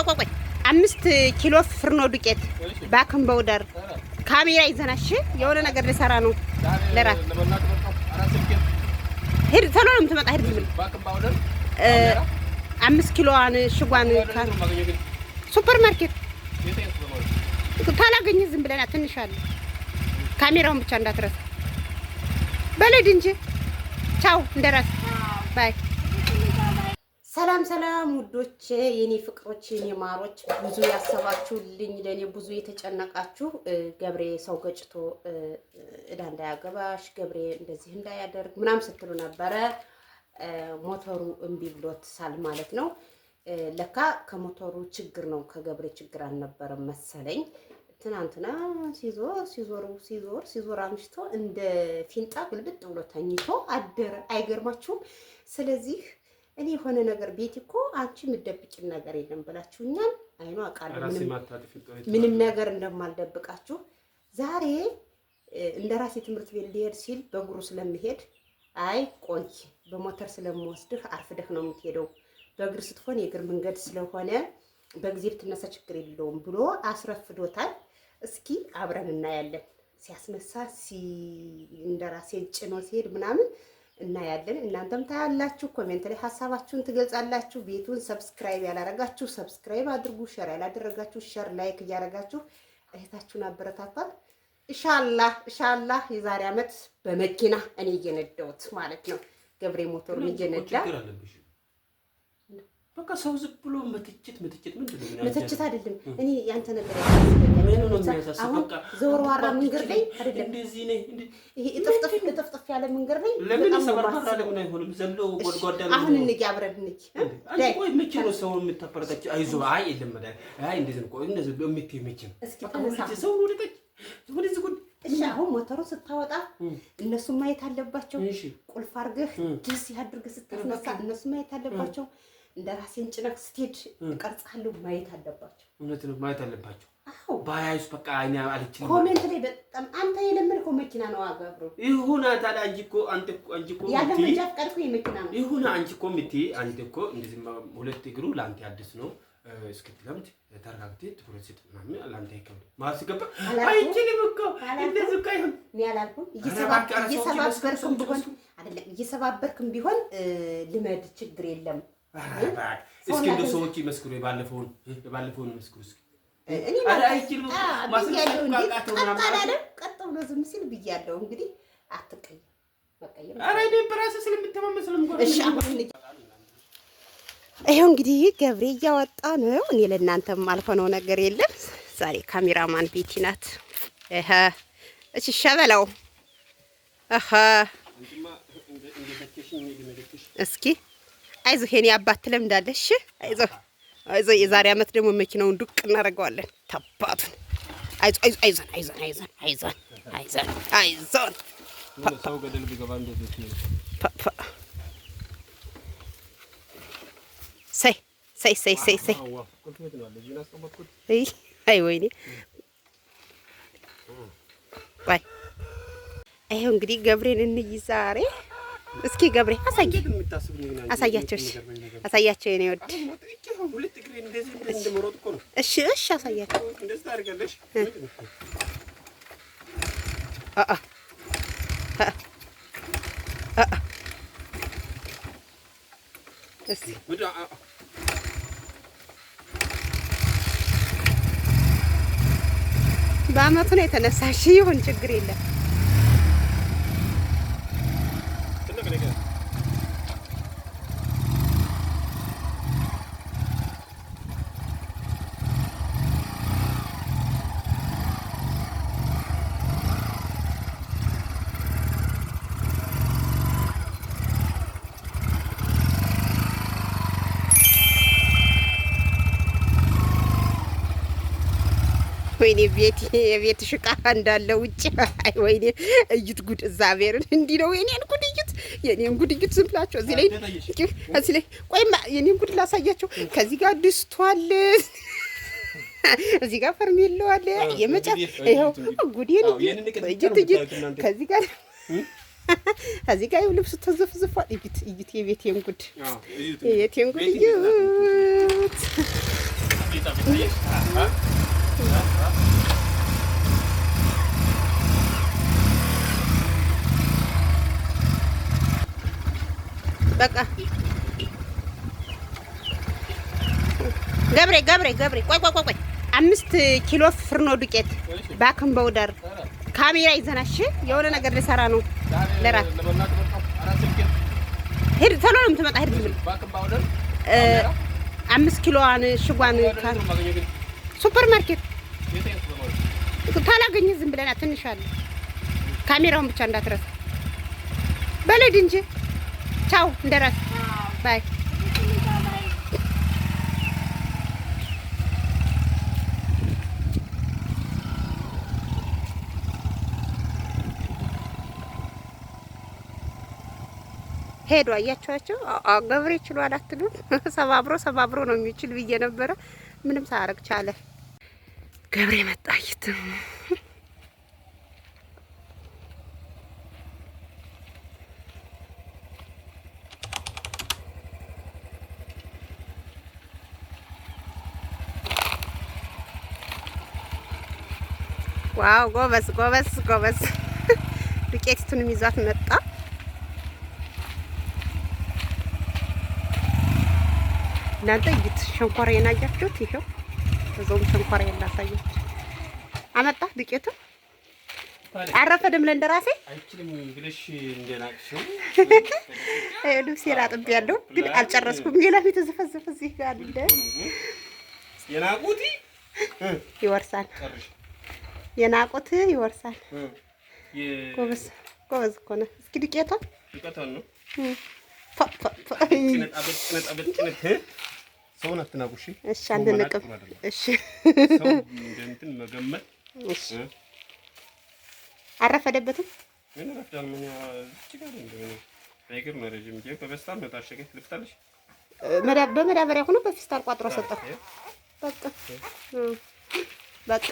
ቆይ 5 ኪሎ ፍርኖ ዱቄት ባክን በውደር ካሜራ ይዘናሽ የሆነ ነገር ልሰራ ነው ለራት ሄድ ቶሎ ነው የምትመጣ ሄድ ዝም ባክን በውደር 5 ኪሎዋን ሽጓን ሱፐር ማርኬት ታላገኝ ዝም ብለና ትንሽ አለ ካሜራውን ብቻ እንዳትረሳ በለድ እንጂ ቻው እንደራስ ባይ ሰላም ሰላም ውዶቼ የኔ ፍቅሮች የኔ ማሮች ብዙ ያሰባችሁልኝ ለኔ ብዙ የተጨነቃችሁ ገብሬ ሰው ገጭቶ እዳ እንዳያገባሽ ገብሬ እንደዚህ እንዳያደርግ ምናም ስትሉ ነበረ ሞተሩ እምቢ ብሎት ሳል ማለት ነው ለካ ከሞተሩ ችግር ነው ከገብሬ ችግር አልነበረም መሰለኝ ትናንትና ሲዞር አምሽቶ እንደ ፊንጣ ግልብጥ ብሎ ተኝቶ አደረ አይገርማችሁም ስለዚህ እኔ ሆነ ነገር ቤት እኮ አንቺ ምደብቂ ነገር የለም ብላችሁኛል አይኑ አቃለ ምንም ነገር እንደማልደብቃችሁ ዛሬ እንደራሴ ትምህርት ቤት ሊሄድ ሲል በእግሩ ስለምሄድ አይ ቆይ በሞተር ስለምወስድህ አርፍደህ ነው የምትሄደው በእግር ስትሆን የእግር መንገድ ስለሆነ በጊዜ ብትነሳ ችግር የለውም ብሎ አስረፍዶታል እስኪ አብረን እናያለን ሲያስነሳ እንደራሴ ጭኖ ሲሄድ ምናምን እናያለን እናንተም ታያላችሁ ኮሜንት ላይ ሐሳባችሁን ትገልጻላችሁ ቤቱን ሰብስክራይብ ያላረጋችሁ ሰብስክራይብ አድርጉ ሼር ያላደረጋችሁ ሼር ላይክ ያረጋችሁ እህታችሁን አበረታቷት ኢንሻአላህ የዛሬ አመት በመኪና እኔ እየነዳሁት ማለት ነው ገብሬ ሞተሩን እየነዳ በቃ ሰው ዝም ብሎ መትችት ምንድነው መትችት አይደለም እኔ ያንተ ነገር ያለው አሁን ዘወርዋራ መንገድ ላይ አይደለም እንደዚህ ነኝ ይሄ እጥፍጥፍ ያለ መንገድ ላይ ለምን ሰበርባራ ለምን አይሆንም ዘሎ ጎድጓዳ ነው አሁን እንጂ አብረን እንጂ አይ ቆይ መቼ ነው ሰው የምታበረታች አይዞ አይ የለም ማለት አይ እንደዚህ ነው ቆይ እንደዚህ በሚት መቼ እስኪ ተነሳ ሰው ነው ልቀቅ ወደዚህ ጉድ እሺ አሁን ሞተሩን ስታወጣ እነሱ ማየት አለባቸው ቁልፍ አድርገህ ድስ ያድርግ ስታስነሳ እነሱ ማየት አለባቸው እንደራሴን ጭነክ ስትሄድ ቀርጻለሁ ማየት አለባቸው እውነት ነው ማየት አለባቸው አዎ ባያዩስ በቃ አይና አለችኝ ኮሜንት ላይ በጣም አንተ የለመድከው መኪና ነው አጋብሮ ይሁን ታዲያ አንቺ እኮ ያለ መንጃ ፈቃድ የመኪና ነው ይሁን አንቺ እኮ አንቺ እኮ እንደዚህ ሁለት እግሩ ላንተ አዲስ ነው እስክትለምድ ተረጋግተህ ትኩረት ምናምን ላንተ ይከብድ ማስገባ አይችልም እኮ እንደዚህ እኮ ይሁን ያላልኩ እየሰባበርክም ቢሆን ልመድ ችግር የለም እስኪ እንደው ሰዎች ይመስክሩ ባለፈውን መስክሩ እስኪ እኔ አይችልም ማስገባ ቀጥ ብሎ ዝም ሲል ብያለሁ እንግዲህ አትቀይ መቀየር አረ እኔ በራሴ ስለምተማመን እሺ አሁን ይሄው እንግዲህ ገብሬ እያወጣ ነው እኔ ለእናንተም አልሆነው ነገር የለም ዛሬ ካሜራማን ቤቲ ናት እሺ ሸበለው እስኪ አይዞህ የኔ አባት ትለምዳለሽ አይዞህ የዛሬ አመት ደግሞ መኪናውን ዱቅ እናደርገዋለን ታባቱን አይዞን ሰው ገደል ቢገባ እንደዚህ ሰይ አይ ወይኔ ባይ ይሄው እንግዲህ ገብሬን እንይ ዛሬ እስኪ ገብሬ አሳያቸው የኔ ወድ እሺ አሳያቸው እስኪ በአመቱ ነው የተነሳሽ ይሁን ችግር የለም ወይኔ የቤት ሽቃ እንዳለ ውጪ አይ ወይኔ እይት ጉድ እግዚአብሔርን እንዲህ ነው የኔን ጉድ እይት የኔን ጉድ እይት ዝም ብላችሁ እዚህ ላይ ቆይማ የኔን ጉድ ላሳያቸው ከዚህ ጋር ድስቷል እዚህ ጋር ፈርሜሎ አለ ይሄው ጉዴን እይት ከዚህ ጋር እዚህ ጋር ልብስ ተዘፍዝፏል እይት የቤቴን ጉድ እይት በቃ ገብሬ ቆይ 5 ኪሎ ፍርኖ ዱቄት ባክን በውደር ካሜራ ይዘናሽ የሆነ ነገር ልሰራ ነው ለራት ሄድ ቶሎ ነው የምትመጣ ሄድ ዝም ባክን በውደር 5 ኪሎዋን ሽጓን ሱፐር ማርኬት ታላገኘ ዝም ብለና ትንሽ አለ ካሜራውን ብቻ እንዳትረሳ በለድ እንጂ ቻው እንደራስ ባይ ሄዶ አያቻቸው ገብሬ ይችላል አትሉ ሰባብሮ ነው የሚችል ብዬ ነበረ ምንም ሳያረግ ቻለ ገብሬ መጣይት ዋው ጎበዝ ዱቄቱንም ይዟት መጣ እናንተ እይት ሸንኮራዬን አያችሁት ይሄው በዛውም ሸንኮራዬን ላሳያችሁ አመጣ ዱቄቱ አረፈደም ለእንደራሴ አይችልም ብለሽ እንደናቅሽው ልብሴን አጥቤያለሁ ግን አልጨረስኩም ሌላ ቤት ዘፈዘፈ እዚህ ጋር አለ የናቁት ይወርሳል የናቁት ይወርሳል ጎበዝ እኮ ነው እስኪ ዱቄቷን ነው ሰውን አትናቁሽ እሺ አንደነቀም እሺ ሰው እንደንትን መገመት እሺ አረፈደበትም ምን ረፍዳል ምን ይችላል እንደምን አይገር መረጅም ጀብ በበስታል ነው ታሸገች ልፍታለሽ በመዳበሪያ ሆኖ በፊስታል ቋጥሮ ሰጠ በቃ